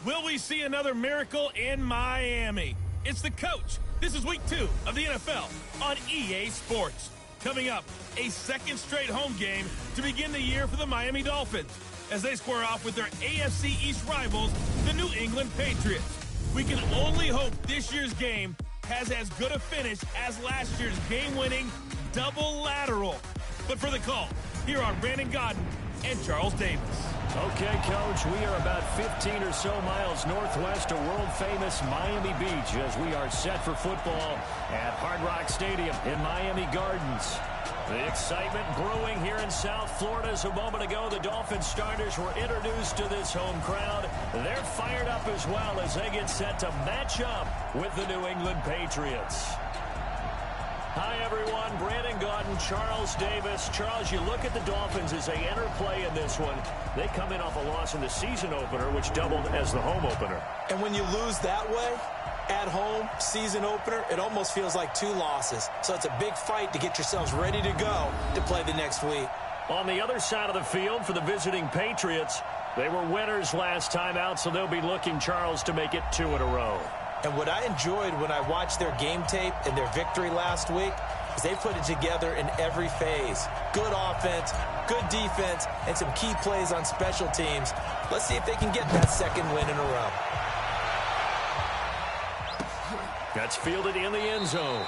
Will we see another miracle in Miami? It's the coach. This is week 2 of the NFL on EA Sports. Coming up, a second straight home game to begin the year for the Miami Dolphins as they square off with their AFC East rivals, the New England Patriots. We can only hope this year's game has as good a finish as last year's game-winning double lateral. But for the call, here are Brandon Gaudin and Charles Davis. Okay, Coach, we are about 15 or so miles northwest of world-famous Miami Beach as we are set for football at Hard Rock Stadium in Miami Gardens. The excitement brewing here in South Florida as a moment ago the Dolphins starters were introduced to this home crowd. They're fired up as well as they get set to match up with the New England Patriots. Hi, everyone. Brandon Gaudin, Charles Davis. Charles, you look at the Dolphins as they enter play in this one. They come in off a loss in the season opener, which doubled as the home opener. And when you lose that way, at home, season opener, it almost feels like 2 losses. So it's a big fight to get yourselves ready to go to play the next week. On the other side of the field for the visiting Patriots, they were winners last time out, so they'll be looking, Charles, to make it 2 in a row. And what I enjoyed when I watched their game tape and their victory last week is they put it together in every phase. Good offense, good defense, and some key plays on special teams. Let's see if they can get that second win in a row. That's fielded in the end zone.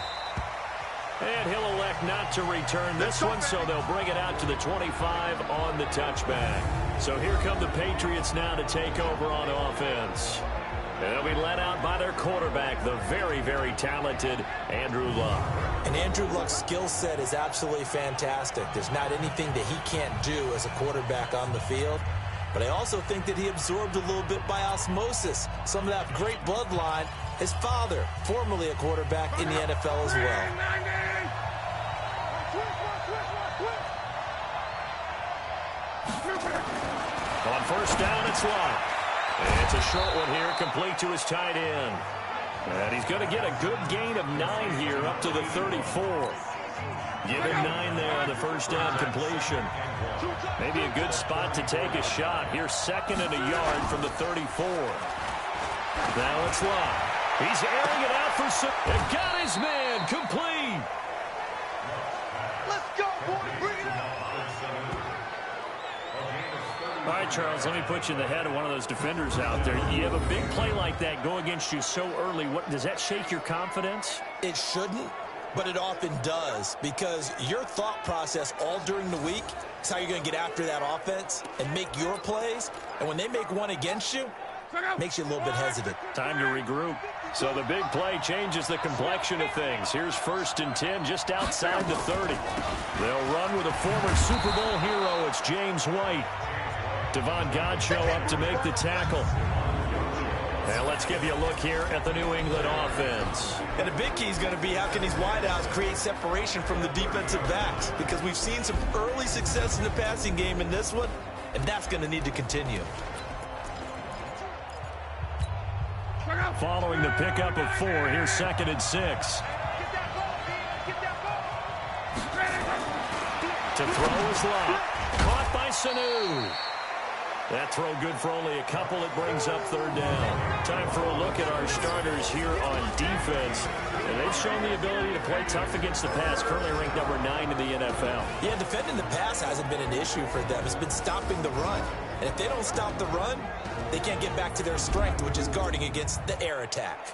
And he'll elect not to return this one, so they'll bring it out to the 25 on the touchback. So here come the Patriots now to take over on offense. They'll be led out by their quarterback, the very, very talented Andrew Luck. And Andrew Luck's skill set is absolutely fantastic. There's not anything that he can't do as a quarterback on the field. But I also think that he absorbed a little bit by osmosis some of that great bloodline. His father, formerly a quarterback in the NFL as well. On first down, it's Luck. It's a short one here, complete to his tight end. And he's going to get a good gain of 9 here up to the 34. Give him 9 there on the first down completion. Maybe a good spot to take a shot. Here's 2nd and a yard from the 34. Now it's Luck. He's airing it out for some. And got his man complete. Let's go, boy. Bring it up. All right, Charles, let me put you in the head of one of those defenders out there. You have a big play like that go against you so early. What does that shake your confidence? It shouldn't, but it often does, because your thought process all during the week is how you're going to get after that offense and make your plays. And when they make one against you, it makes you a little bit hesitant. Time to regroup. So the big play changes the complexion of things. Here's 1st and 10 just outside the 30. They'll run with a former Super Bowl hero. It's James White. Devon Godchaux up to make the tackle. And let's give you a look here at the New England offense. And the big key is going to be how can these wideouts create separation from the defensive backs, because we've seen some early success in the passing game in this one, and that's going to need to continue. Following the pickup of 4, here's 2nd and 6. To throw is Luck. Caught by Sanu. That throw good for only a couple. It brings up 3rd down. Time for a look at our starters here on defense. And they've shown the ability to play tough against the pass. Currently ranked number 9 in the NFL. Yeah, defending the pass hasn't been an issue for them. It's been stopping the run. And if they don't stop the run, they can't get back to their strength, which is guarding against the air attack.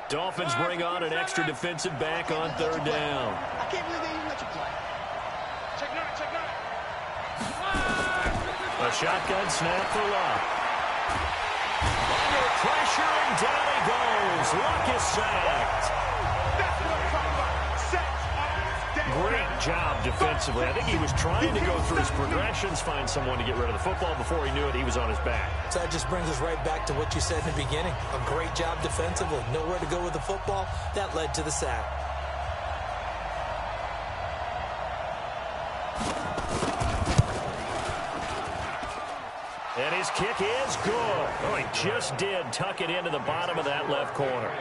Dolphins bring on an extra defensive back on 3rd down. I can't believe they even let you play. Check 9, check 9. A shotgun snap for Luck. Under pressure, and down he goes. Luck is sacked. That's what I'm talking about. Great job defensively. I think he was trying to go through his progressions, find someone to get rid of the football. Before he knew it, he was on his back. So that just brings us right back to what you said in the beginning. A great job defensively. Nowhere to go with the football. That led to the sack. And his kick is good. Oh, he just did tuck it into the bottom of that left corner.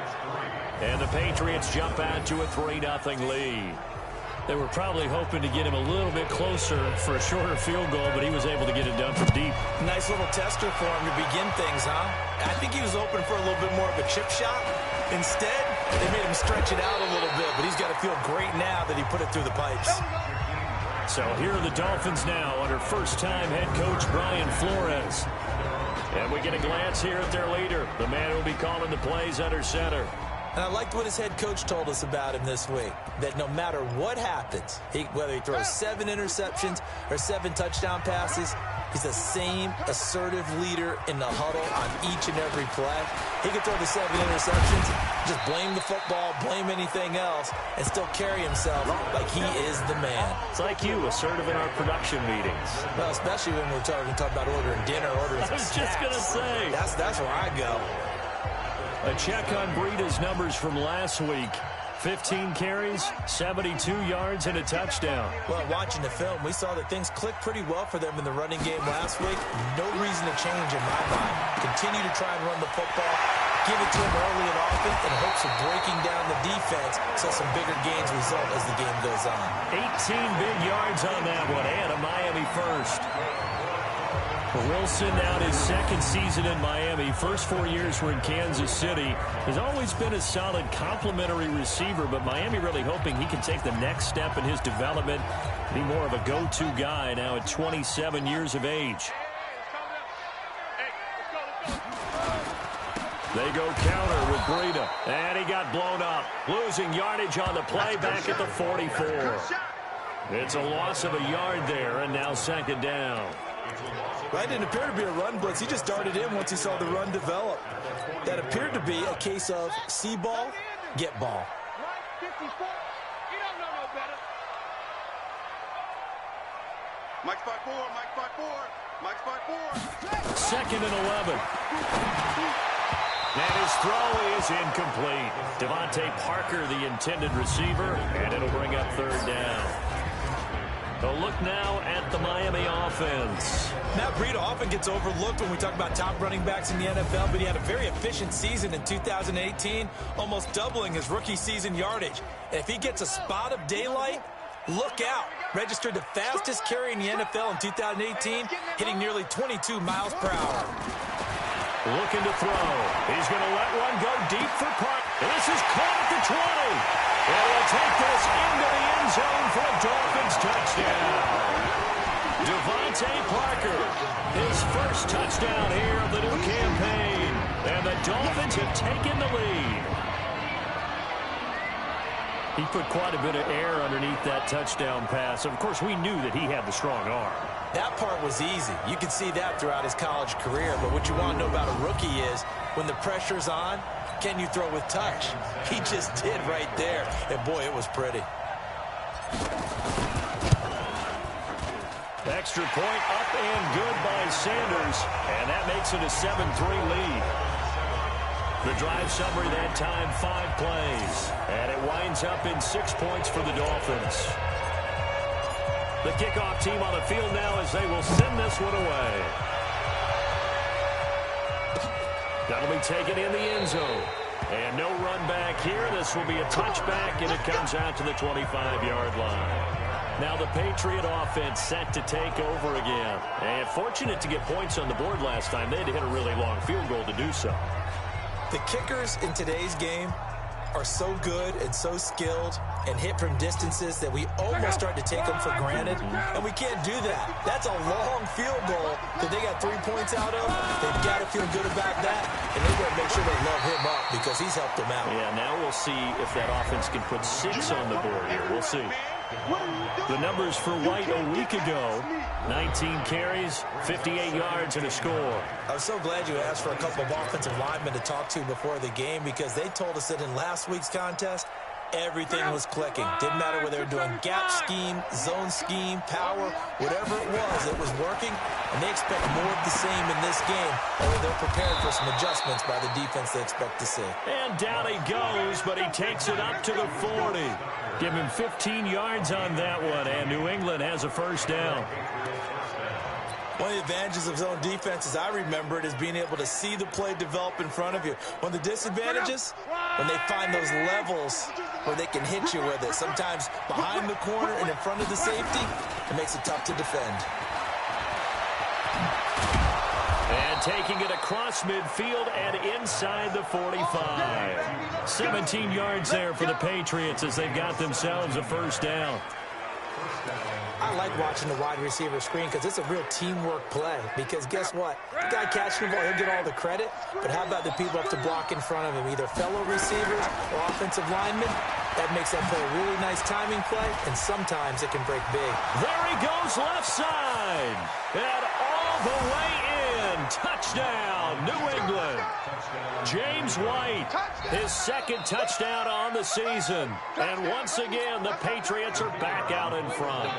And the Patriots jump out to a 3-0 lead. They were probably hoping to get him a little bit closer for a shorter field goal, but he was able to get it done from deep. Nice little tester for him to begin things, huh? I think he was open for a little bit more of a chip shot. Instead, they made him stretch it out a little bit, but he's got to feel great now that he put it through the pipes. So here are the Dolphins now under first-time head coach Brian Flores. And we get a glance here at their leader, the man who will be calling the plays under center. And I liked what his head coach told us about him this week, that no matter what happens, whether he throws 7 interceptions or 7 touchdown passes, he's the same assertive leader in the huddle on each and every play. He can throw the 7 interceptions, just blame the football, blame anything else, and still carry himself like he is the man. It's like you, assertive in our production meetings. Well, especially when we're talking about ordering dinner, ordering I was just going to say. That's where I go. A check on Breida's numbers from last week. 15 carries, 72 yards, and a touchdown. Well, watching the film, we saw that things clicked pretty well for them in the running game last week. No reason to change in my mind. Continue to try and run the football, give it to him early and often in hopes of breaking down the defense so some bigger gains result as the game goes on. 18 big yards on that one, and a Miami first. Wilson out his second season in Miami. First 4 years were in Kansas City. Has always been a solid complementary receiver, but Miami really hoping he can take the next step in his development, be more of a go-to guy now at 27 years of age. They go counter with Breida, and he got blown up. Losing yardage on the play back at the 44. It's a loss of a yard there, and now second down. Right, didn't appear to be a run blitz. He just darted in once he saw the run develop. That appeared to be a case of see ball, get ball. Mike's 5-4, Mike's 5-4, Mike's 5-4. Second and 11. And his throw is incomplete. Devontae Parker, the intended receiver, and it'll bring up third down. A look now at the Miami offense. Matt Breida often gets overlooked when we talk about top running backs in the NFL, but he had a very efficient season in 2018, almost doubling his rookie season yardage. And if he gets a spot of daylight, look out. Registered the fastest carry in the NFL in 2018, hitting nearly 22 miles per hour. Looking to throw. He's going to let one go deep for Park. This is caught at the 20. And he'll take this into the end zone for a Dolphins touchdown. Devontae Parker, his first touchdown here of the new campaign. And the Dolphins have taken the lead. He put quite a bit of air underneath that touchdown pass. Of course, we knew that he had the strong arm. That part was easy. You could see that throughout his college career. But what you want to know about a rookie is when the pressure's on, can you throw with touch? He just did right there. And, boy, it was pretty. Extra point up and good by Sanders. And that makes it a 7-3 lead. The drive summary that time, 5 plays. And it winds up in 6 points for the Dolphins. The kickoff team on the field now as they will send this one away. That'll be taken in the end zone. And no run back here. This will be a touchback, and it comes out to the 25-yard line. Now the Patriot offense set to take over again. And fortunate to get points on the board last time. They had to hit a really long field goal to do so. The kickers in today's game are so good and so skilled and hit from distances that we almost start to take them for granted, and we can't do that. That's a long field goal that they got 3 points out of. They've got to feel good about that, and they've got to make sure they love him up because he's helped them out. Yeah, now we'll see if that offense can put 6 on the board here. We'll see. The numbers for White a week ago, 19 carries, 58 yards, and a score. I was so glad you asked for a couple of offensive linemen to talk to before the game because they told us that in last week's contest, everything was clicking. Didn't matter whether they were doing gap scheme, zone scheme, power, whatever it was working, and they expect more of the same in this game, although they're prepared for some adjustments by the defense they expect to see. And down he goes, but he takes it up to the 40. Give him 15 yards on that one, and New England has a first down. One of the advantages of zone defense, as I remember it, is being able to see the play develop in front of you. One of the disadvantages, when they find those levels where they can hit you with it. Sometimes behind the corner and in front of the safety, it makes it tough to defend. And taking it across midfield and inside the 45. 17 yards there for the Patriots as they've got themselves a first down. I like watching the wide receiver screen because it's a real teamwork play. Because guess what? The guy catching the ball, he'll get all the credit. But how about the people up to block in front of him? Either fellow receivers or offensive linemen. That makes that play a really nice timing play, and sometimes it can break big. There he goes left side. And all the way in. Touchdown, New England. James White, his second touchdown on the season. And once again, the Patriots are back out in front.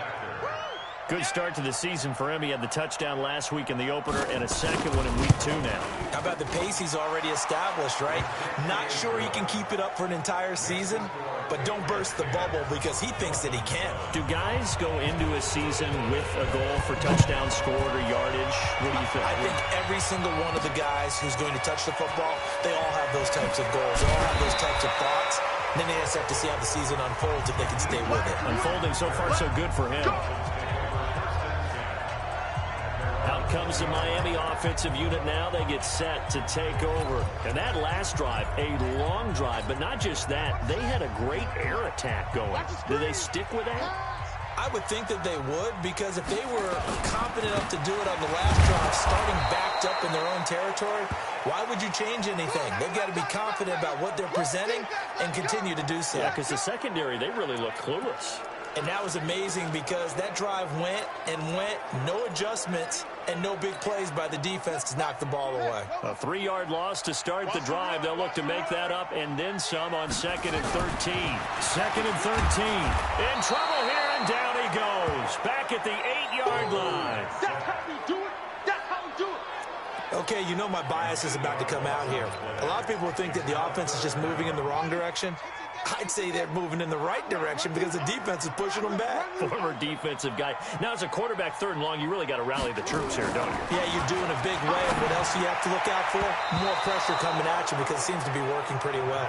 Good start to the season for him. He had the touchdown last week in the opener and a second one in week 2 now. How about the pace he's already established, right? Not sure he can keep it up for an entire season, but don't burst the bubble because he thinks that he can. Do guys go into a season with a goal for touchdown scored or yardage? What do you think? I think every single one of the guys who's going to touch the football, they all have those types of goals. They all have those types of thoughts. And then they just have to see how the season unfolds if they can stay with it. Unfolding so far so good for him. Out comes the Miami offensive unit now. They get set to take over. And that last drive, a long drive, but not just that. They had a great air attack going. Do they stick with that? I would think that they would, because if they were confident enough to do it on the last drive, starting backed up in their own territory, why would you change anything? They've got to be confident about what they're presenting and continue to do so. Yeah, because the secondary, they really look clueless. And that was amazing because that drive went and went, no adjustments, and no big plays by the defense to knock the ball away. A 3-yard loss to start the drive. They'll look to make that up and then some on 2nd and 13. 2nd and 13. In trouble here, and down he goes. Back at the 8-yard line. That's how we do it. That's how we do it. Okay, you know my bias is about to come out here. A lot of people think that the offense is just moving in the wrong direction. I'd say they're moving in the right direction because the defense is pushing them back. Former defensive guy. Now, as a quarterback 3rd and long, you really got to rally the troops here, don't you? Yeah, you do in a big way. And what else do you have to look out for? More pressure coming at you because it seems to be working pretty well.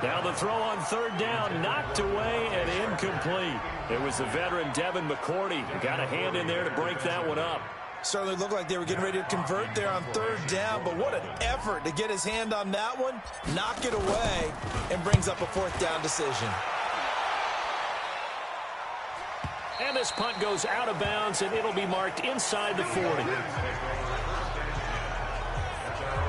Now the throw on 3rd down, knocked away and incomplete. It was the veteran Devin McCourty who got a hand in there to break that one up. Certainly looked like they were getting ready to convert there on 3rd down, but what an effort to get his hand on that one, knock it away, and brings up a 4th down decision. And this punt goes out of bounds, and it'll be marked inside the 40.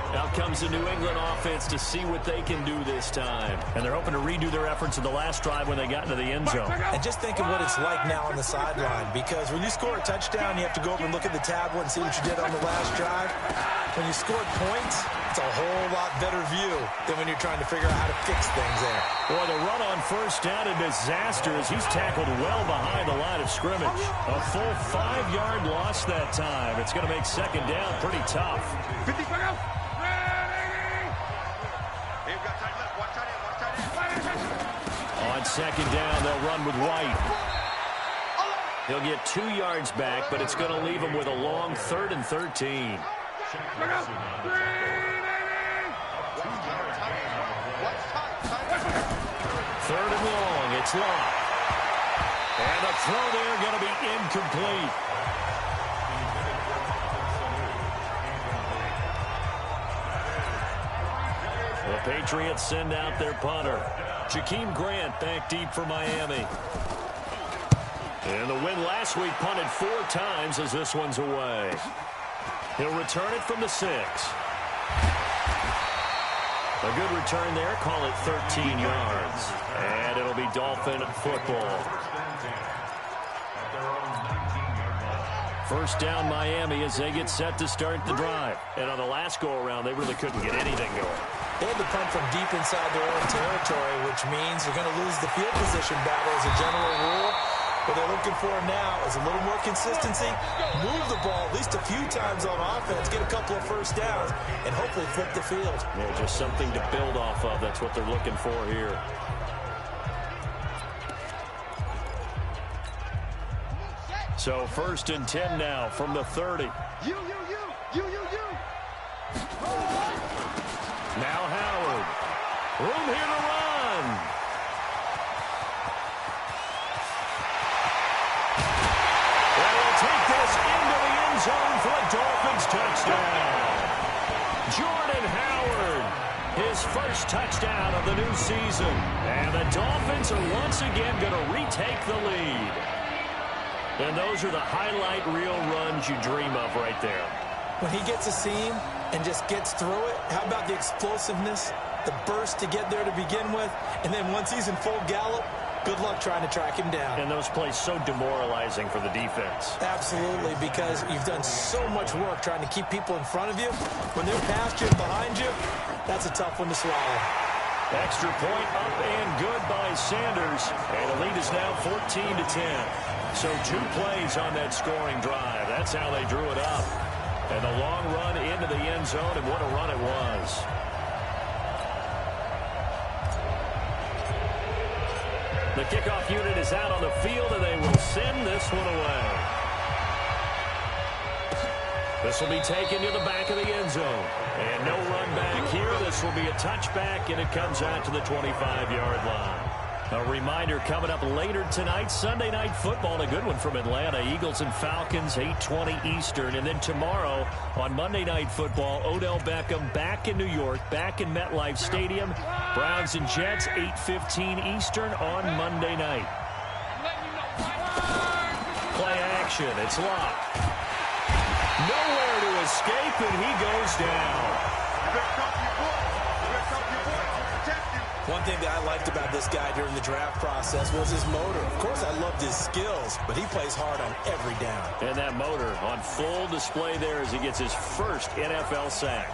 Out comes the New England offense to see what they can do this time. And they're hoping to redo their efforts in the last drive when they got into the end zone. And just think of what it's like now on the sideline, because when you score a touchdown, you have to go over and look at the tablet and see what you did on the last drive. When you scored points, it's a whole lot better view than when you're trying to figure out how to fix things there. Boy, the run on 1st down, a disaster as he's tackled well behind the line of scrimmage. A full 5-yard loss that time. It's going to make 2nd down pretty tough. 50 back out. On 2nd down, they'll run with White. He'll get 2 yards back, but it's going to leave him with a long 3rd and 13. 3rd and long, it's locked. And the throw there going to be incomplete. The Patriots send out their punter. Jakeem Grant back deep for Miami. And the win last week punted 4 times as this one's away. He'll return it from the 6. A good return there. Call it 13 yards. And it'll be Dolphin football. 1st down Miami as they get set to start the drive. And on the last go-around, they really couldn't get anything going. They had to punt from deep inside their own territory, which means they're going to lose the field position battle as a general rule. What they're looking for now is a little more consistency, move the ball at least a few times on offense, get a couple of 1st downs, and hopefully flip the field. Yeah, just something to build off of. That's what they're looking for here. So 1st and 10 now from the 30. You. Now Howard. Room here to run. And he'll take this into the end zone for a Dolphins touchdown. Jordan Howard, his first touchdown of the new season. And the Dolphins are once again going to retake the lead. And those are the highlight reel runs you dream of right there. When he gets a seam and just gets through it, how about the explosiveness, the burst to get there to begin with, and then once he's in full gallop, good luck trying to track him down. And those plays so demoralizing for the defense. Absolutely, because you've done so much work trying to keep people in front of you. When they're past you and behind you, that's a tough one to swallow. Extra point up and good by Sanders. And the lead is now 14-10. So 2 plays on that scoring drive. That's how they drew it up. And a long run into the end zone, and what a run it was. The kickoff unit is out on the field, and they will send this one away. This will be taken to the back of the end zone. And no run back here. This will be a touchback, and it comes out to the 25-yard line. A reminder coming up later tonight, Sunday Night Football, a good one from Atlanta. Eagles and Falcons, 8:20 Eastern. And then tomorrow on Monday Night Football, Odell Beckham back in New York, back in MetLife Stadium. Browns and Jets, 8:15 Eastern on Monday night. Play action. It's locked. Nowhere to escape, and he goes down. One thing that I liked about this guy during the draft process was his motor. Of course, I loved his skills, but he plays hard on every down. And that motor on full display there as he gets his first NFL sack.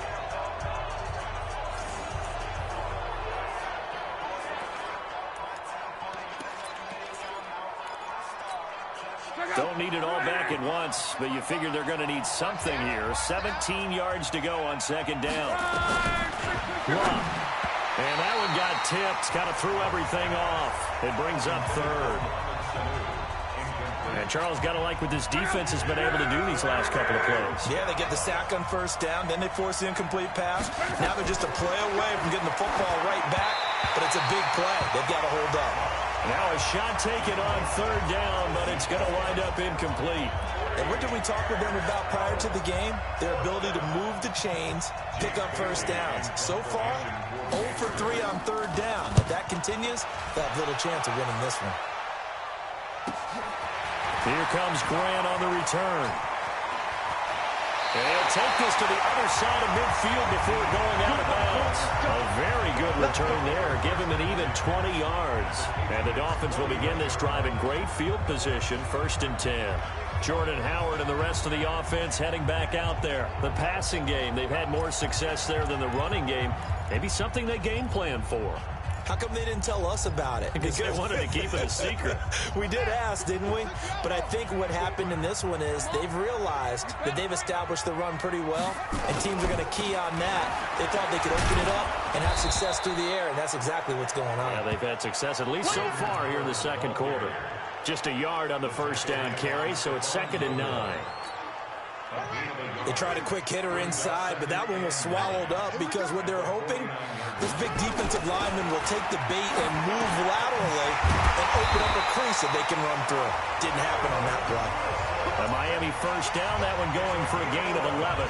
Don't need it all back at once, but you figure they're going to need something here. 17 yards to go on 2nd down. And that one got tipped, kind of threw everything off. It brings up 3rd. And Charles, got to like what this defense has been able to do these last couple of plays. Yeah, they get the sack on 1st down, then they force the incomplete pass. Now they're just a play away from getting the football right back, but it's a big play. They've got to hold up. Now a shot taken on 3rd down, but it's going to wind up incomplete. And what did we talk with them about prior to the game? Their ability to move the chains, pick up 1st downs. So far, 0 for 3 on 3rd down. If that continues, they'll have little chance of winning this one. Here comes Grant on the return. And he'll take this to the other side of midfield before going out of bounds. A very good return there. Give him an even 20 yards. And the Dolphins will begin this drive in great field position, 1st and 10. Jordan Howard and the rest of the offense heading back out there. The passing game, they've had more success there than the running game. Maybe something they game plan for. How come they didn't tell us about it? Because they wanted to keep it a secret. We did ask, didn't we? But I think what happened in this one is they've realized that they've established the run pretty well, and teams are going to key on that. They thought they could open it up and have success through the air, and that's exactly what's going on. Yeah, they've had success at least so far here in the 2nd quarter. Just a yard on the 1st down carry, so it's 2nd and 9. They tried a quick hitter inside, but that one was swallowed up because what they're hoping, this big defensive lineman will take the bait and move laterally and open up a crease that they can run through. Didn't happen on that play. A Miami 1st down, that one going for a gain of 11.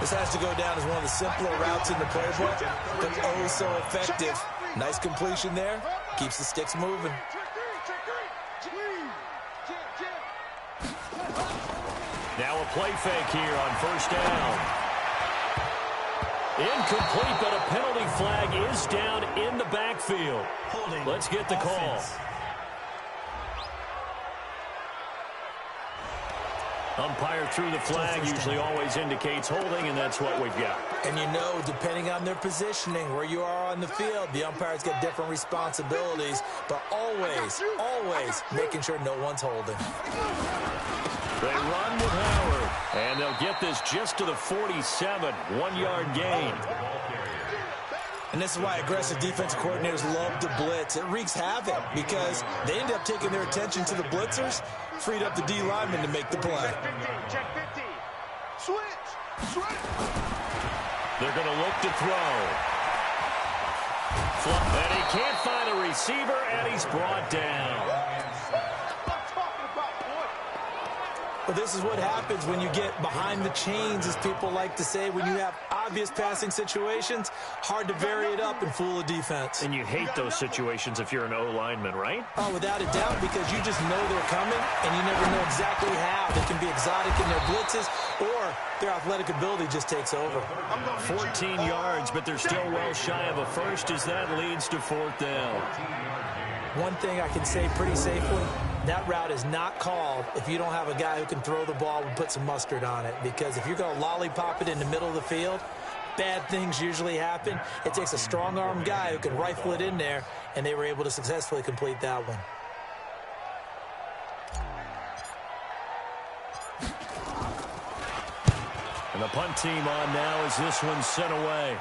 This has to go down as one of the simpler routes in the playbook, but oh so effective. Nice completion there. Keeps the sticks moving. Now a play fake here on 1st down. Incomplete, but a penalty flag is down in the backfield. Let's get the call. Umpire threw the flag, usually always indicates holding, and that's what we've got. And you know, depending on their positioning, where you are on the field, the umpire's got different responsibilities, but always making sure no one's holding. They run with Howard, and they'll get this just to the 47, 1-yard gain. And this is why aggressive defense coordinators love to blitz. It wreaks havoc because they end up taking their attention to the blitzers, freed up the D lineman to make the play. Check 50. Switch. They're going to look to throw. And he can't find a receiver, and he's brought down. But this is what happens when you get behind the chains, as people like to say. When you have obvious passing situations, hard to vary it up and fool a defense. And you hate those situations if you're an O-lineman, right? Oh, without a doubt, because you just know they're coming, and you never know exactly how. They can be exotic in their blitzes, or their athletic ability just takes over. 14 yards, but they're still well shy of a first as that leads to 4th down. One thing I can say pretty safely, that route is not called if you don't have a guy who can throw the ball and put some mustard on it. Because if you're going to lollipop it in the middle of the field, bad things usually happen. It takes a strong-armed guy who can rifle it in there, and they were able to successfully complete that one. And the punt team on now as this one's sent away.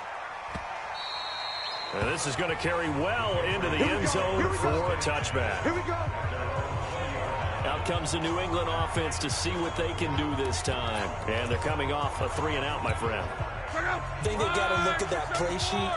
And this is going to carry well into the end zone for a touchback. Here we go. Out comes the New England offense to see what they can do this time. And they're coming off a 3-and-out, my friend. I think they've got to look at that play sheet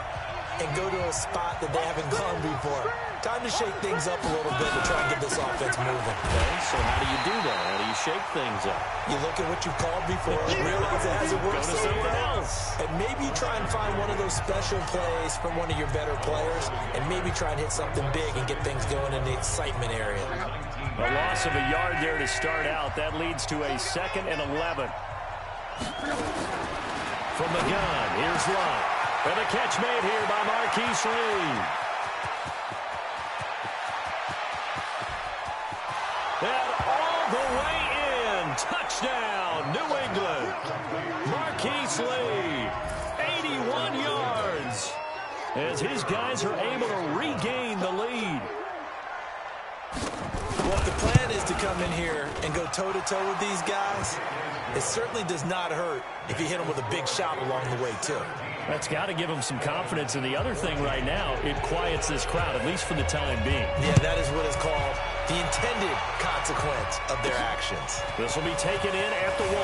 and go to a spot that they haven't gone before. Time to shake things up a little bit to try and get this offense moving. Okay, so how do you do that? How do you shake things up? You look at what you called before, realize it hasn't worked Go to something else. and maybe try and find one of those special plays from one of your better players, and maybe try and hit something big and get things going in the excitement area. A loss of a yard there to start out. That leads to a 2nd and 11. From the gun, here's Love. And the catch made here by Marquise Lee. And all the way in. Touchdown, New England. Marquise Lee, 81 yards. As his guys are able to regain the lead. Well, if the plan is to come in here and go toe-to-toe with these guys, it certainly does not hurt if you hit them with a big shot along the way, too. That's got to give them some confidence. And the other thing right now, it quiets this crowd, at least for the time being. Yeah, that is what is called the intended consequence of their actions. This will be taken in at the 1.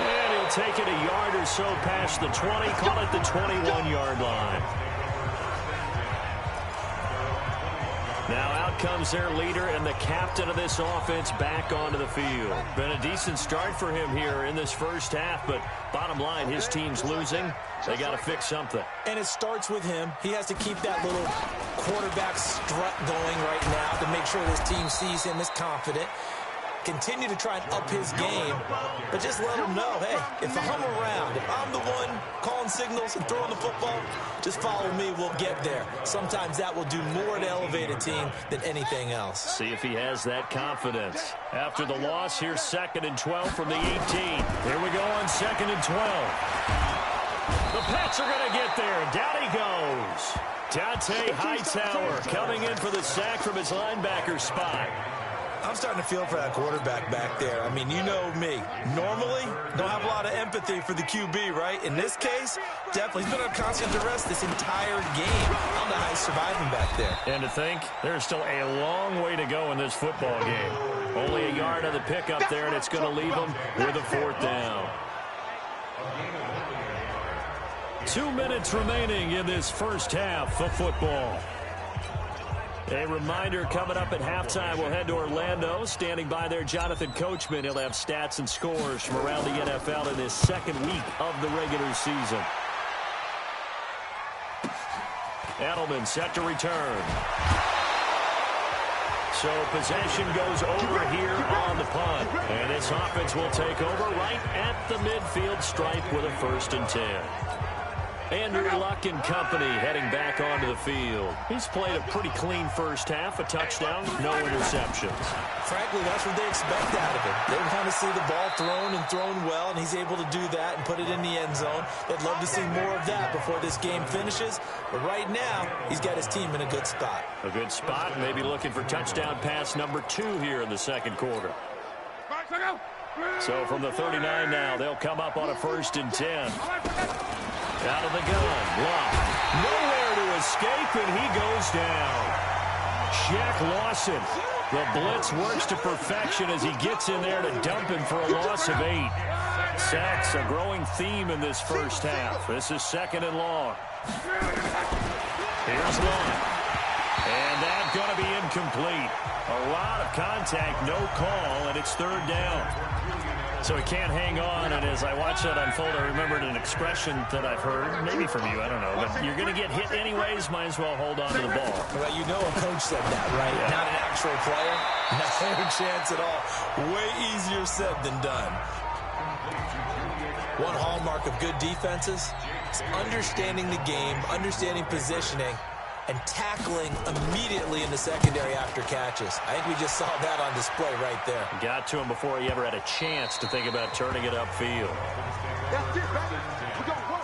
And he'll take it a yard or so past the 20, call it the 21-yard line. Now out comes their leader and the captain of this offense back onto the field. Been a decent start for him here in this first half, but bottom line, his team's losing. They got to fix something. And it starts with him. He has to keep that little quarterback strut going right now to make sure this team sees him as confident. Continue to try and up his game, but just let him know, hey, if I'm around, if I'm the one calling signals and throwing the football, just follow me, we'll get there. Sometimes that will do more to elevate a team than anything else. See if he has that confidence. After the loss, here's 2nd and 12 from the 18. Here we go on 2nd and 12. The Pats are going to get there. Down he goes. Dante Hightower coming in for the sack from his linebacker spot. I'm starting to feel for that quarterback back there. I mean, you know me. Normally, don't have a lot of empathy for the QB, right? In this case, definitely. He's been on constant duress this entire game. I'm the high surviving back there. And to think, there's still a long way to go in this football game. Only a yard of the pickup there, and it's going to leave them with a 4th down. 2 minutes remaining in this first half of football. A reminder, coming up at halftime, we'll head to Orlando. Standing by there, Jonathan Coachman. He'll have stats and scores from around the NFL in this 2nd week of the regular season. Edelman set to return. So possession goes over here on the punt. And this offense will take over right at the midfield stripe with a 1st and 10. Andrew Luck and company heading back onto the field. He's played a pretty clean first half, a touchdown, no interceptions. Frankly, that's what they expect out of him. They want to see the ball thrown and thrown well, and he's able to do that and put it in the end zone. They'd love to see more of that before this game finishes. But right now, he's got his team in a good spot. A good spot, maybe looking for touchdown pass number 2 here in the 2nd quarter. So from the 39 now, they'll come up on a 1st and 10. Out of the gun. Love. Nowhere to escape, and he goes down. Shaq Lawson. The blitz works to perfection as he gets in there to dump him for a loss of 8. Sacks, a growing theme in this first half. This is 2nd and long. Here's one. And that's going to be incomplete. A lot of contact, no call, and it's 3rd down. So he can't hang on, and as I watch that unfold, I remembered an expression that I've heard, maybe from you, I don't know, but you're going to get hit anyways, might as well hold on to the ball. Well, you know a coach said that, right? Yeah. Not an actual player. Not a chance at all. Way easier said than done. One hallmark of good defenses is understanding the game, understanding positioning, and tackling immediately in the secondary after catches. I think we just saw that on display right there. Got to him before he ever had a chance to think about turning it upfield. That's it, baby. We're going to work.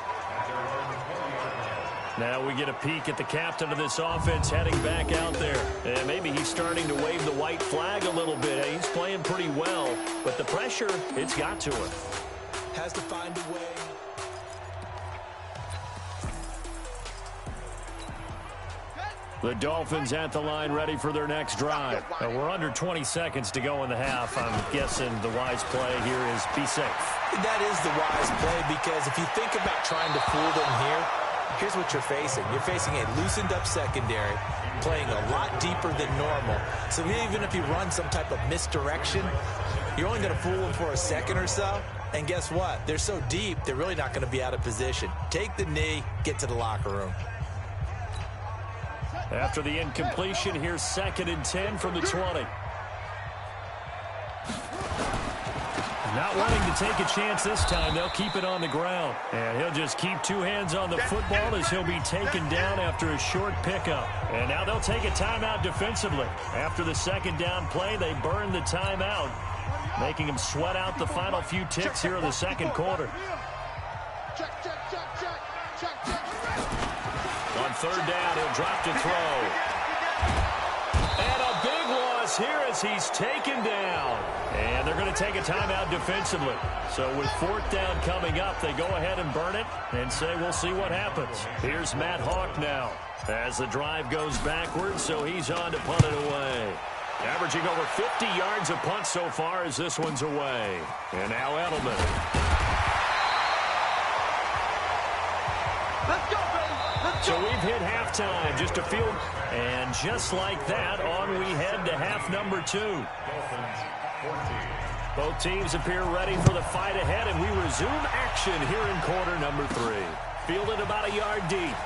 Now we get a peek at the captain of this offense heading back out there. And maybe he's starting to wave the white flag a little bit. He's playing pretty well, but the pressure, it's got to him. Has to find a way. The Dolphins at the line ready for their next drive. We're under 20 seconds to go in the half. I'm guessing the wise play here is be safe. That is the wise play because if you think about trying to fool them here, here's what you're facing. You're facing a loosened up secondary, playing a lot deeper than normal. So even if you run some type of misdirection, you're only going to fool them for a second or so. And guess what? They're so deep, they're really not going to be out of position. Take the knee, get to the locker room. After the incompletion, here's 2nd and 10 from the 20. Not wanting to take a chance this time, they'll keep it on the ground. And he'll just keep 2 hands on the football as he'll be taken down after a short pickup. And now they'll take a timeout defensively. After the 2nd down play, they burn the timeout, making him sweat out the final few ticks here in the 2nd quarter. On 3rd down, he'll drop to throw. And a big loss here as he's taken down. And they're going to take a timeout defensively. So with 4th down coming up, they go ahead and burn it and say we'll see what happens. Here's Matt Hawk now as the drive goes backwards, so he's on to punt it away. Averaging over 50 yards a punt so far as this one's away. And now Edelman. Let's go, baby. Let's So go. we've hit halftime, just a field. And just like that, on we head to half number 2. Both teams appear ready for the fight ahead, and we resume action here in quarter number 3. Fielded about a yard deep.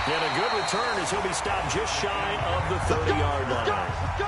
And a good return as he'll be stopped just shy of the 30-yard line. Let's go.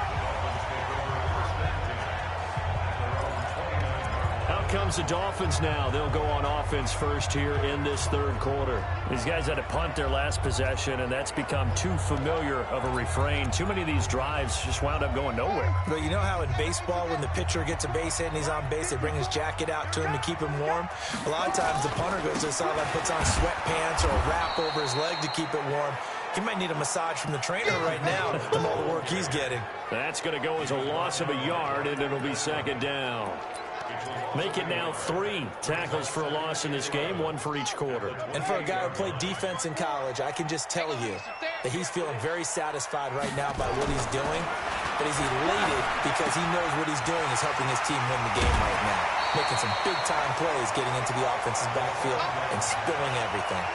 Out comes the Dolphins now. They'll go on offense first here in this 3rd quarter. These guys had to punt their last possession, and that's become too familiar of a refrain. Too many of these drives just wound up going nowhere. But you know how in baseball, when the pitcher gets a base hit and he's on base, they bring his jacket out to him to keep him warm? A lot of times the punter goes to the sideline, puts on sweatpants or a wrap over his leg to keep it warm. He might need a massage from the trainer right now from all the work he's getting. That's going to go as a loss of a yard, and it'll be 2nd down. Make it now 3 tackles for a loss in this game, 1 for each quarter. And for a guy who played defense in college, I can just tell you that he's feeling very satisfied right now by what he's doing. But he's elated because he knows what he's doing is helping his team win the game right now. Making some big-time plays, getting into the offense's backfield and spilling everything.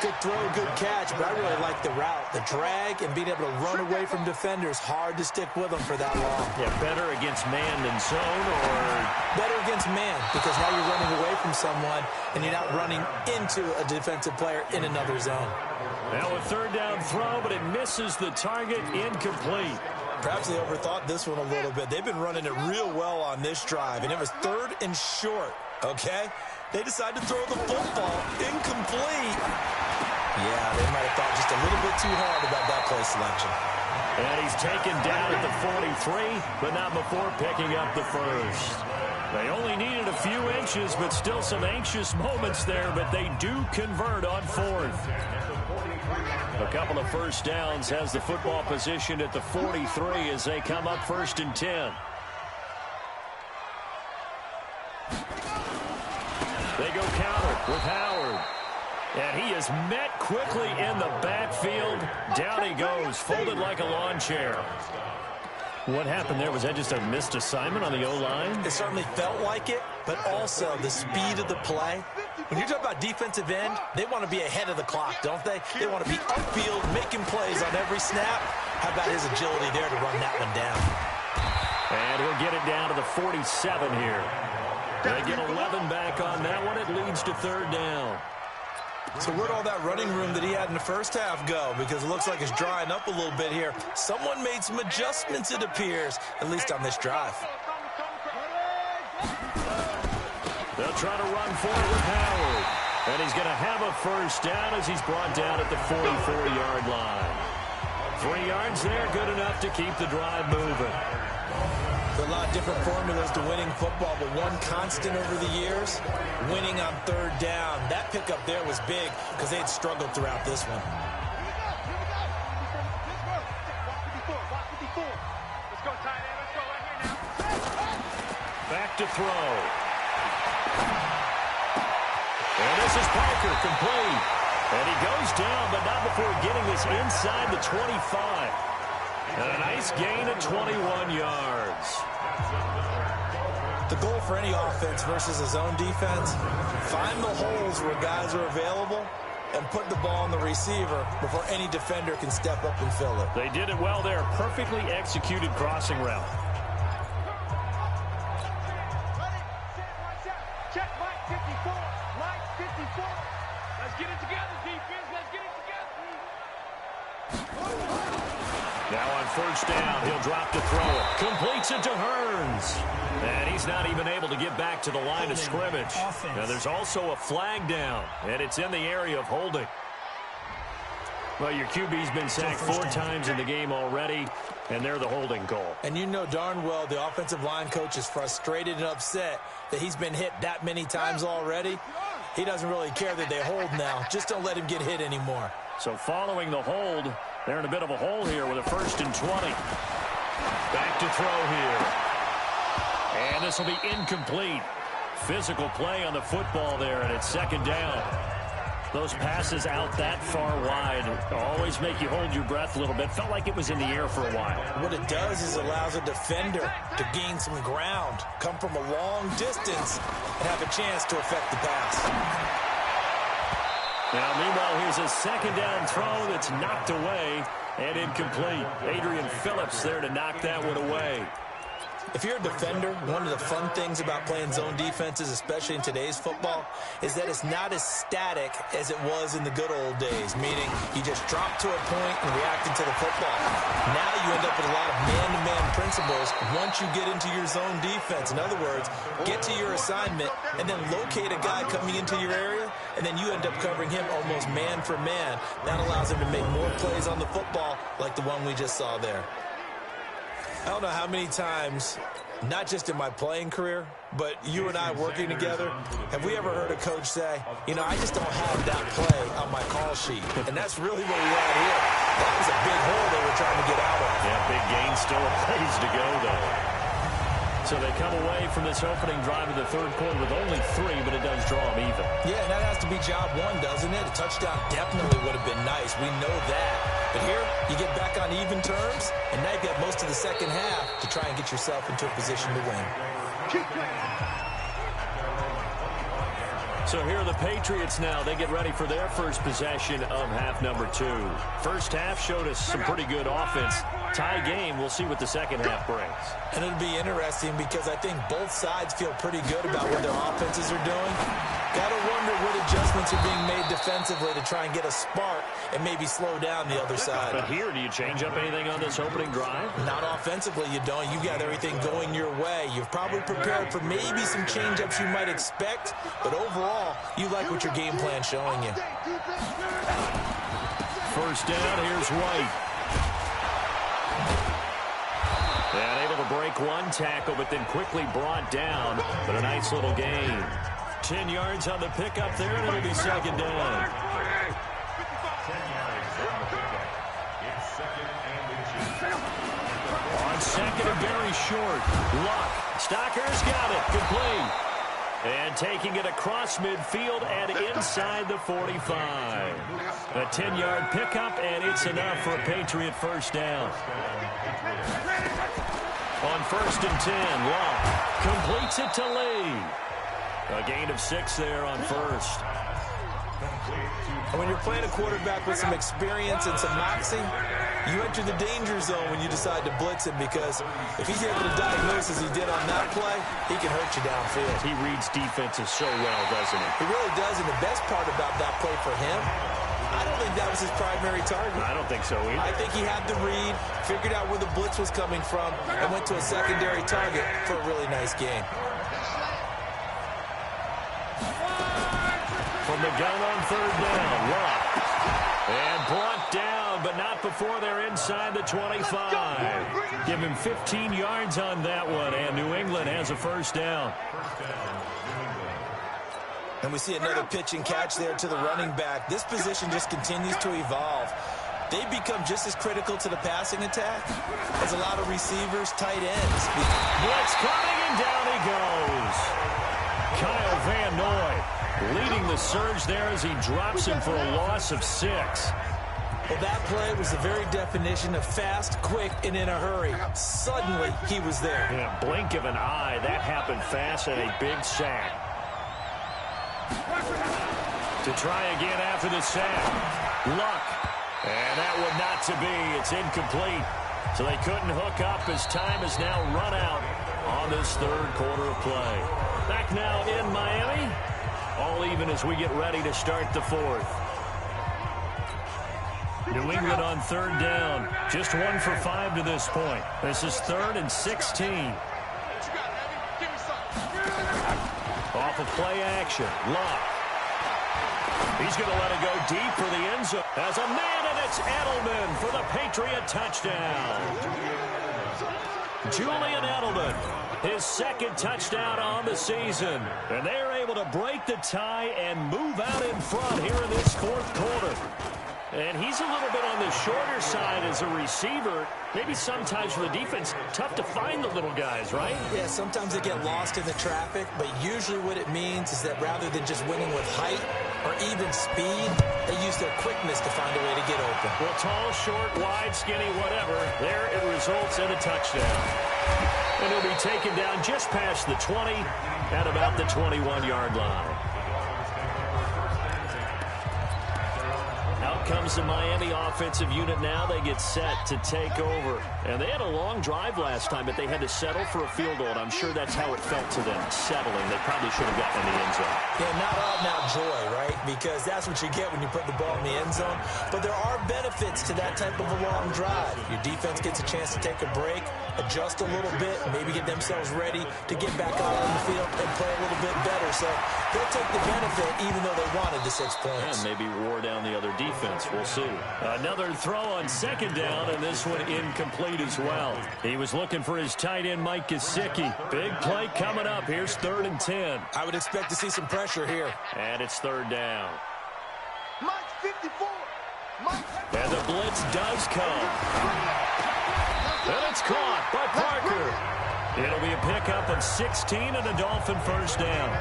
Good throw, good catch, but I really like the route. The drag and being able to run away from defenders, hard to stick with them for that long. Yeah, better against man than zone, or better against man, because now you're running away from someone and you're not running into a defensive player in another zone. Now a 3rd down throw, but it misses the target, incomplete. Perhaps they overthought this one a little bit. They've been running it real well on this drive, and it was 3rd and short, okay? They decided to throw the football, incomplete. Yeah, they might have thought just a little bit too hard about that play selection. And he's taken down at the 43, but not before picking up the 1st. They only needed a few inches, but still some anxious moments there, but they do convert on 4th. A couple of 1st downs, has the football positioned at the 43 as they come up 1st and 10. They go counter with Howard. And he is met quickly in the backfield. Down he goes, folded like a lawn chair. What happened there? Was that just a missed assignment on the O-line? It certainly felt like it, but also the speed of the play. When you're talking about defensive end, they want to be ahead of the clock, don't they? They want to be upfield, making plays on every snap. How about his agility there to run that one down? And he'll get it down to the 47 here. They get 11 back on that one. It leads to third down. So where'd all that running room that he had in the first half go? Because it looks like it's drying up a little bit here. Someone made some adjustments, it appears, at least on this drive. They'll try to run for it with Howard. And he's going to have a first down as he's brought down at the 44-yard line. 3 yards there, good enough to keep the drive moving. There are a lot of different formulas to winning football, but one constant over the years, winning on third down. That pickup there was big because they had struggled throughout this one. Back to throw. And this is Parker, complete. And he goes down, but not before getting this inside the 25. And a nice gain of 21 yards. The goal for any offense versus a zone defense, find the holes where guys are available and put the ball on the receiver before any defender can step up and fill it. They did it well there. Perfectly executed crossing route. Check Mike 54. Mike 54. Let's get it together, defense. Let's get it together. Now on first down, he'll drop to throw it. Completes it to Hearns. And he's not even able to get back to the line of scrimmage. Now there's also a flag down, and it's in the area of holding. Well, your QB's been sacked 4 times in the game already, and they're the holding call. And you know darn well the offensive line coach is frustrated and upset that he's been hit that many times already. He doesn't really care that they hold now. Just don't let him get hit anymore. So following the hold, they're in a bit of a hole here with a 1st and 20. Back to throw here. And this will be incomplete. Physical play on the football there, and it's 2nd down. Those passes out that far wide always make you hold your breath a little bit. Felt like it was in the air for a while. What it does is it allows a defender to gain some ground, come from a long distance, and have a chance to affect the pass. Now, meanwhile, here's a 2nd down throw that's knocked away and incomplete. Adrian Phillips there to knock that one away. If you're a defender, one of the fun things about playing zone defenses, especially in today's football, is that it's not as static as it was in the good old days, meaning you just drop to a point and reacted to the football. Now you end up with a lot of man-to-man principles once you get into your zone defense. In other words, get to your assignment and then locate a guy coming into your area, and then you end up covering him almost man for man. That allows him to make more plays on the football like the one we just saw there. I don't know how many times, not just in my playing career, but you and I working together, have we ever heard a coach say, you know, I just don't have that play on my call sheet. And that's really what we had here. That was a big hole they were trying to get out of. Yeah, big gain, still a ways to go, though. So they come away from this opening drive in the 3rd quarter with only 3, but it does draw them even. Yeah, and that has to be job 1, doesn't it? A touchdown definitely would have been nice. We know that. But here, you get back on even terms, and now you've got most of the 2nd half to try and get yourself into a position to win. So here are the Patriots now. They get ready for their first possession of half number 2. First half showed us some pretty good offense. Tie game, we'll see what the second half brings. And it'll be interesting because I think both sides feel pretty good about what their offenses are doing. Got to wonder what adjustments are being made defensively to try and get a spark and maybe slow down the other side. But here, do you change up anything on this opening drive? Not offensively, you don't. You've got everything going your way. You've probably prepared for maybe some change-ups you might expect, but overall, you like what your game plan's showing you. First down, here's White. And able to break one tackle, but then quickly brought down. But a nice little gain. 10 yards on the pickup there, and it'll be 2nd down. On 2nd and very short. Luck. Stocker's got it. Complete. And taking it across midfield and inside the 45. A 10-yard pickup, and it's enough for a Patriot first down. On 1st and 10, Locke completes it to Lee. A gain of 6 there on first. When you're playing a quarterback with some experience and some moxie, you enter the danger zone when you decide to blitz him, because if he's able to diagnose as he did on that play, he can hurt you downfield. He reads defenses so well, doesn't he? He really does, and the best part about that play for him, I don't think that was his primary target. I don't think so either. I think he had the read, figured out where the blitz was coming from, and went to a secondary target for a really nice gain. From the gun on 3rd down, Locke. And brought down, but not before they're inside the 25. Give him 15 yards on that one, and New England has a first down. And we see another pitch and catch there to the running back. This position just continues to evolve. They become just as critical to the passing attack as a lot of receivers, tight ends. Blitz coming, and down he goes. Kyle Van Noy leading the surge there as he drops him for a loss of 6. Well, that play was the very definition of fast, quick, and in a hurry. Suddenly, he was there. In a blink of an eye, that happened fast, and a big sack. To try again after the sack. Luck. And that one not to be. It's incomplete. So they couldn't hook up as time has now run out on this 3rd quarter of play. Back now in Miami. All even as we get ready to start the 4th. New England on 3rd down. Just 1 for 5 to this point. This is 3rd and 16. Off of play action. Locke. He's going to let it go deep for the end zone. As a man, and it's Edelman for the Patriot touchdown. Julian Edelman, his 2nd touchdown on the season. And they're able to break the tie and move out in front here in this 4th quarter. And he's a little bit on the shorter side as a receiver. Maybe sometimes for the defense, tough to find the little guys, right? Yeah, sometimes they get lost in the traffic, but usually what it means is that rather than just winning with height or even speed, they use their quickness to find a way to get open. Well, tall, short, wide, skinny, whatever, there it results in a touchdown. And he'll be taken down just past the 20 at about the 21-yard line. Out comes the Miami offensive unit now. They get set to take over. And they had a long drive last time, but they had to settle for a field goal. And I'm sure that's how it felt to them, settling. They probably should have gotten in the end zone. Yeah, not all now joy, right? Because that's what you get when you put the ball in the end zone. But there are benefits to that type of a long drive. Your defense gets a chance to take a break, adjust a little bit, maybe get themselves ready to get back out on the field and play a little bit better. So they'll take the benefit even though they wanted the 6 points. And maybe wore down the other defense. We'll see. Another throw on 2nd down, and this one incomplete as well. He was looking for his tight end, Mike Gesicki. Big play coming up. Here's 3rd and 10. I would expect to see some pressure here. And it's 3rd down. Mike 54. And the blitz does come. And it's caught by Parker. It'll be a pickup of 16 and a Dolphin first down.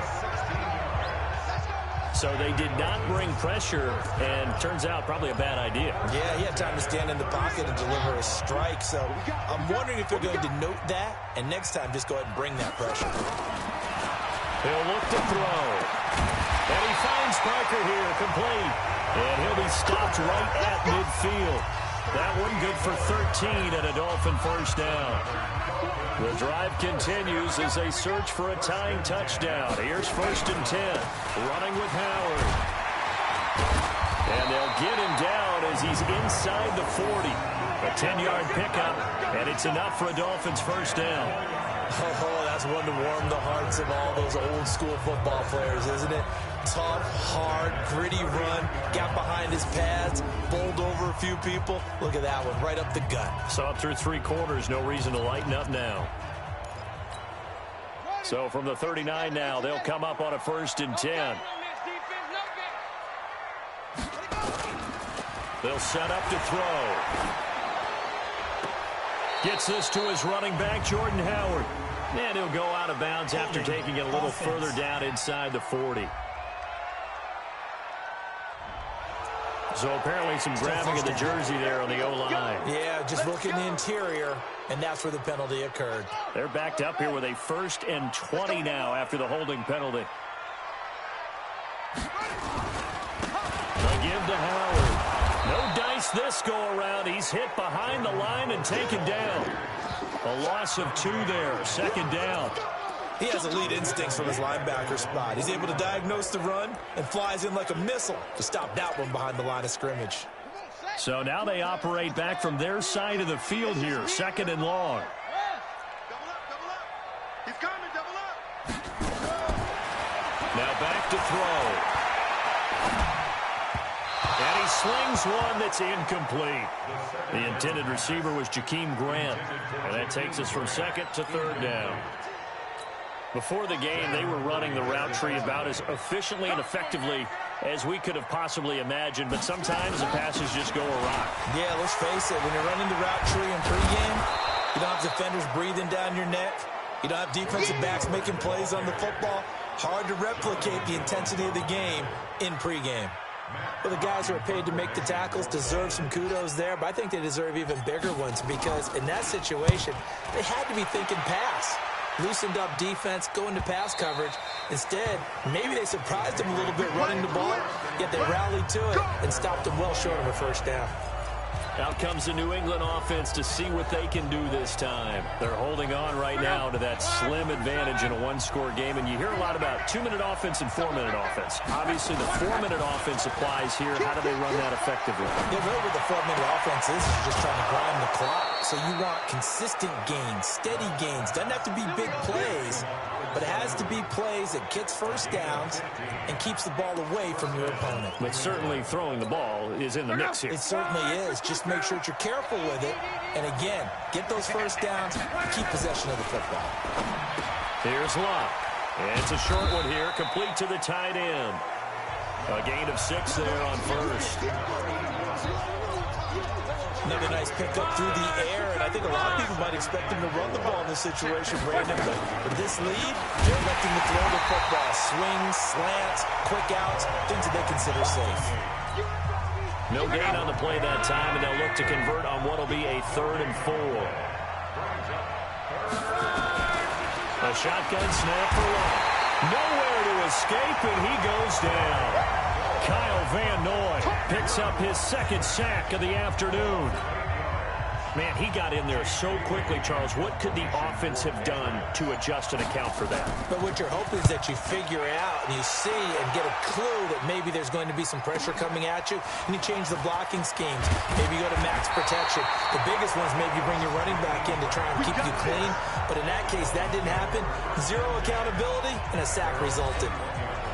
So they did not bring pressure, and turns out probably a bad idea. Yeah, he had time to stand in the pocket and deliver a strike. So I'm wondering if they're going to note that, and next time just go ahead and bring that pressure. He'll look to throw. And he finds Parker here, complete. And he'll be stopped right at midfield. That one good for 13 and a Dolphin first down. The drive continues as they search for a tying touchdown. Here's 1st and 10. Running with Howard. And they'll get him down as he's inside the 40. A 10-yard pickup, and it's enough for a Dolphins first down. Oh, that's one to warm the hearts of all those old-school football players, isn't it? Tough, hard, gritty run, got behind his pads, bowled over a few people. Look at that one, right up the gut. Saw it through 3 quarters, no reason to lighten up now. So from the 39 now, they'll come up on a 1st and 10. They'll set up to throw. Gets this to his running back, Jordan Howard. And he'll go out of bounds after taking it a little further down inside the 40. So apparently some grabbing of the jersey there on the O-line. Yeah, just look in the interior, and that's where the penalty occurred. They're backed up here with a 1st and 20 now after the holding penalty. They'll give to Howard. No dice this go-around. He's hit behind the line and taken down. A loss of 2 there, 2nd down. He has elite instincts from his linebacker spot. He's able to diagnose the run and flies in like a missile to stop that one behind the line of scrimmage. So now they operate back from their side of the field here, 2nd and long. Double up. He's coming, double up. Now back to throw. And he slings one that's incomplete. The intended receiver was Jakeem Grant. And that takes us from 2nd to 3rd down. Before the game, they were running the route tree about as efficiently and effectively as we could have possibly imagined, but sometimes the passes just go awry. Yeah, let's face it, when you're running the route tree in pregame, you don't have defenders breathing down your neck. You don't have defensive backs making plays on the football. Hard to replicate the intensity of the game in pregame. Well, the guys who are paid to make the tackles deserve some kudos there, but I think they deserve even bigger ones because in that situation, they had to be thinking pass. Loosened up defense, going to pass coverage. Instead, maybe they surprised him a little bit running the ball, yet they rallied to it and stopped him well short of a 1st down. Out comes the New England offense to see what they can do this time. They're holding on right now to that slim advantage in a 1-score game, and you hear a lot about 2-minute offense and 4-minute offense. Obviously, the 4-minute offense applies here. How do they run that effectively? Yeah, really what the 4-minute offense is just trying to grind the clock. So you want consistent gains, steady gains. Doesn't have to be big plays, but it has to be plays that gets 1st downs and keeps the ball away from your opponent. But certainly throwing the ball is in the mix here. It certainly is. Just make sure that you're careful with it. And again, get those 1st downs, keep possession of the football. Here's Locke. And it's a short one here, complete to the tight end. A gain of 6 there on 1st. Another nice pickup through the air, and I think a lot of people might expect him to run the ball in this situation, Brandon, but with this lead, they're electing to throw the football. Swings, slants, quick outs, things that they consider safe. No gain on the play that time, and they'll look to convert on what will be a 3rd and 4. A shotgun snap for Locke. Nowhere to escape, and he goes down. Kyle Van Noy picks up his 2nd sack of the afternoon. Man, he got in there so quickly, Charles. What could the offense have done to adjust and account for that? But what you're hoping is that you figure out and you see and get a clue that maybe there's going to be some pressure coming at you, and you change the blocking schemes. Maybe you go to max protection. The biggest one is maybe you bring your running back in to try and keep you clean. But in that case, that didn't happen. 0 accountability, and a sack resulted.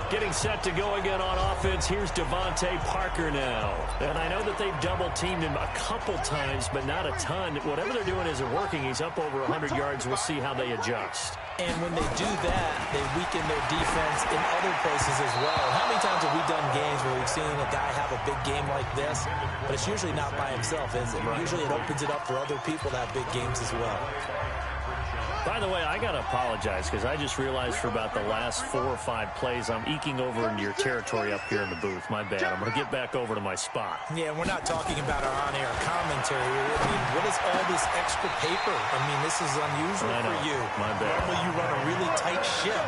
Getting set to go again on offense. Here's Devontae Parker now. And I know that they've double-teamed him a couple times, but not a ton. Whatever they're doing isn't working. He's up over 100 yards. We'll see how they adjust. And when they do that, they weaken their defense in other places as well. How many times have we done games where we've seen a guy have a big game like this? But it's usually not by himself, is it? Usually it opens it up for other people to have big games as well. By the way, I got to apologize because I just realized for about the last 4 or 5 plays, I'm eking over into your territory up here in the booth. My bad. I'm going to get back over to my spot. Yeah, we're not talking about our on-air commentary. I mean, what is all this extra paper? I mean, this is unusual for you. My bad. Normally you run a really tight ship.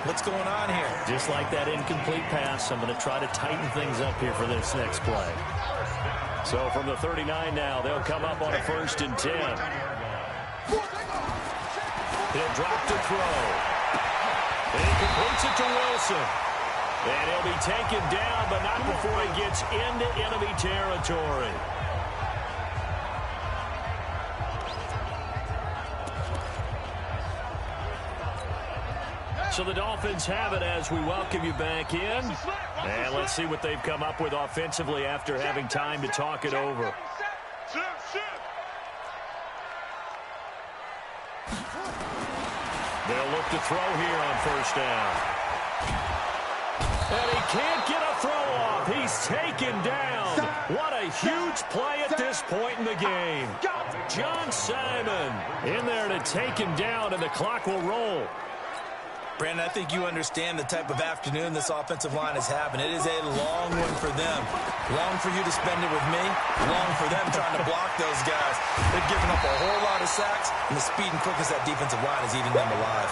What's going on here? Just like that incomplete pass, I'm going to try to tighten things up here for this next play. So from the 39 now, they'll come up on a 1st and 10. He'll drop to throw. And he completes it to Wilson. And he'll be taken down, but not before he gets into enemy territory. So the Dolphins have it as we welcome you back in. And let's see what they've come up with offensively after having time to talk it over. They'll look to throw here on 1st down. And he can't get up throw-off. He's taken down. What a huge play at this point in the game. John Simon in there to take him down, and the clock will roll. Brandon, I think you understand the type of afternoon this offensive line is having. It is a long one for them. Long for you to spend it with me. Long for them trying to block those guys. They've given up a whole lot of sacks, and the speed and quickness of that defensive line is eating them alive.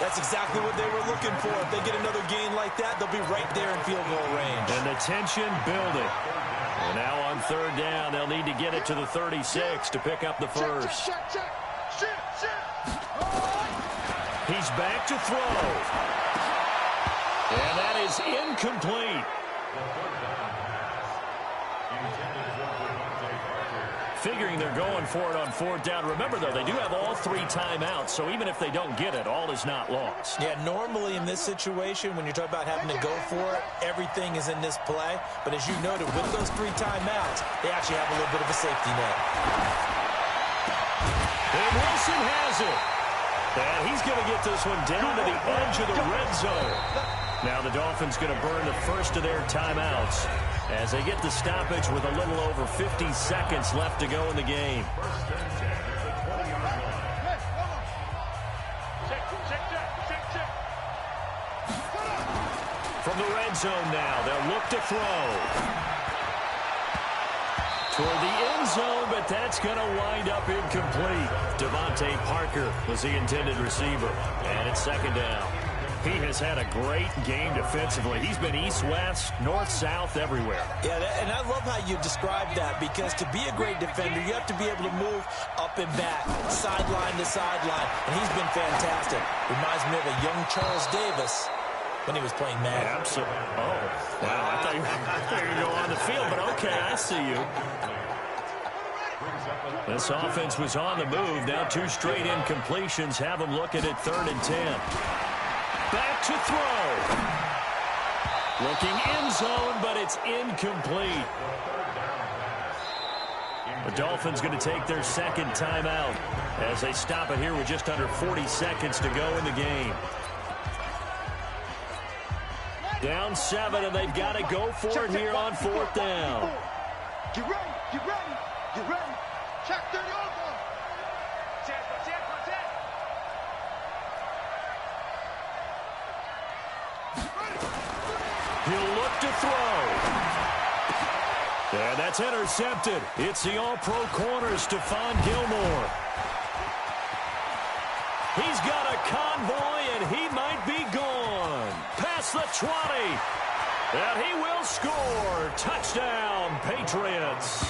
That's exactly what they were looking for. If they get another gain like that, they'll be right there in field goal range. And the tension building. And now on third down, they'll need to get it to the 36 to pick up the first. He's back to throw. And that is incomplete. Figuring they're going for it on fourth down. Remember, though, they do have all 3 timeouts, so even if they don't get it, all is not lost. Yeah, normally in this situation, when you're talking about having to go for it, everything is in this play. But as you noted, with those 3 timeouts, they actually have a little bit of a safety net. And Wilson has it. And he's going to get this one down to the edge of the red zone. Now the Dolphins going to burn the first of their timeouts as they get the stoppage with a little over 50 seconds left to go in the game. From the red zone now, they'll look to throw. Toward the end zone, but that's going to wind up incomplete. Devontae Parker was the intended receiver. And it's second down. He has had a great game defensively. He's been east-west, north-south, everywhere. Yeah, and I love how you described that, because to be a great defender, you have to be able to move up and back, sideline to sideline, and he's been fantastic. Reminds me of a young Charles Davis when he was playing Madden. Absolutely. Oh, wow. I thought you were going to go on the field, but okay, I see you. This offense was on the move. Now 2 straight incompletions have them looking at 3rd and 10. Back to throw. Looking end zone, but it's incomplete. The Dolphins going to take their second timeout as they stop it here with just under 40 seconds to go in the game. Down 7, and they've got to go for it here on 4th down. Get ready, get ready, get ready. Check 30 over. He'll look to throw. And that's intercepted. It's the all-pro corner, Stephon Gilmore. He's got a convoy, and he might be gone. Past the 20. And he will score. Touchdown, Patriots.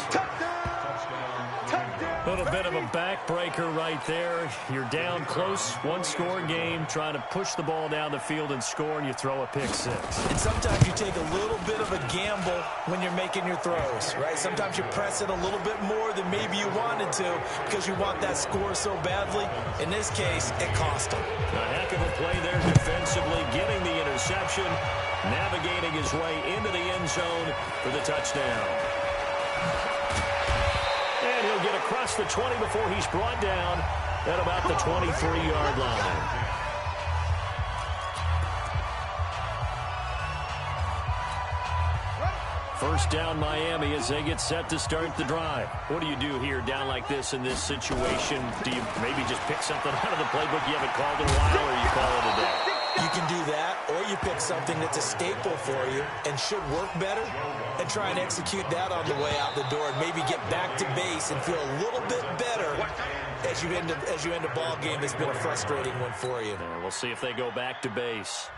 A little bit of a backbreaker right there. You're down close, 1-score game, trying to push the ball down the field and score, and you throw a pick-6. And sometimes you take a little bit of a gamble when you're making your throws, right? Sometimes you press it a little bit more than maybe you wanted to because you want that score so badly. In this case, it cost him. A heck of a play there defensively, getting the interception, navigating his way into the end zone for the touchdown. And he'll get across the 20 before he's brought down at about the 23-yard line. First down Miami as they get set to start the drive. What do you do here down like this in this situation? Do you maybe just pick something out of the playbook you haven't called in a while, or you call it a day? You can do that, or you pick something that's a staple for you and should work better and try and execute that on the way out the door and maybe get back to base and feel a little bit better as you end a ball game that's been a frustrating one for you. We'll see if they go back to base.